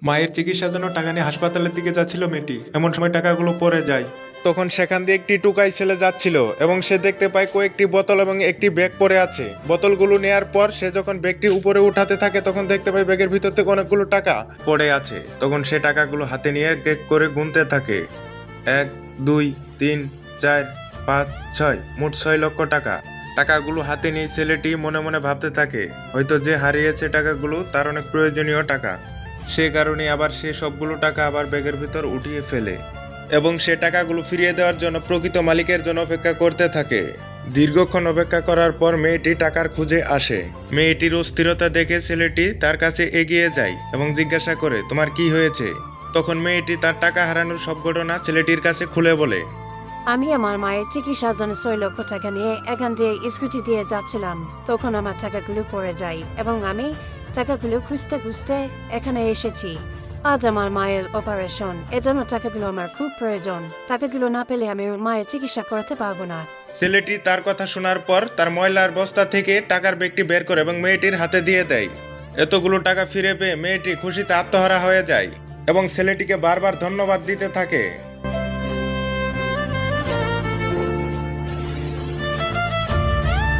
মায়ের চিকিৎসার জন্য টাকা নিয়ে হাসপাতালের দিকে যাচ্ছিল মেয়েটি, এমন সময় টাকাগুলো পড়ে যায়। তখন সেখান দিয়ে একটি টুকাই ছেলে যাচ্ছিল এবং সে দেখতে পায় কয়েকটি বোতল এবং একটি ব্যাগ পড়ে আছে। বোতলগুলো নেয়ার পর সে যখন ব্যাগটি উপরে উঠাতে থাকে তখন দেখতে পায় ব্যাগের ভিতর থেকে অনেকগুলো টাকা পড়ে আছে। তখন সে টাকাগুলো হাতে নিয়ে এক এক করে গুনতে থাকে। 1, 2, 3, 4, 5, 6, মোট 6 লক্ষ টাকা। টাকাগুলো হাতে নিয়ে ছেলেটি মনে মনে ভাবতে থাকে, হয়তো যে হারিয়েছে টাকাগুলো তার অনেক প্রয়োজনীয় টাকা। সে কারণে আবার সে সবগুলো টাকা আবার ব্যাগের ভিতর উঠিয়ে ফেলে এবং সে টাকাগুলো ফিরিয়ে দেওয়ার জন্য প্রকৃত মালিকের জন্য অপেক্ষা করতে থাকে। দীর্ঘক্ষণ অপেক্ষা করার পর মেয়েটি টাকার খুঁজে আসে। মেয়েটির অস্থিরতা দেখে ছেলেটি তার কাছে এগিয়ে যায় এবং জিজ্ঞাসা করে, তোমার কি হয়েছে? তখন মেয়েটি তার টাকা হারানোর সব ঘটনা ছেলেটির কাছে খুলে বলে। আমি আমার মায়ের চিকিৎসার জন্য 6 লক্ষ টাকা নিয়ে এখান দিয়ে স্কুটি দিয়ে যাচ্ছিলাম। তখন আমার টাকাগুলো পড়ে যায় এবং আমি টাকাগুলো খুঁজতে খুঁজতে এখানে এসেছি। আজ আমার মায়ের অপারেশন, এজন্য টাকাগুলো আমার খুব প্রয়োজন। টাকাগুলো না পেলে আমি মায়ের চিকিৎসা করাতে পারবো না। ছেলেটি তার কথা শোনার পর তার ময়লার বস্তা থেকে টাকার ব্যাগটি বের করে এবং মেয়েটির হাতে দিয়ে দেয়। এতগুলো টাকা ফিরে পেয়ে মেয়েটি খুশিতে আত্মহারা হয়ে যায় এবং ছেলেটিকে বারবার ধন্যবাদ দিতে থাকে।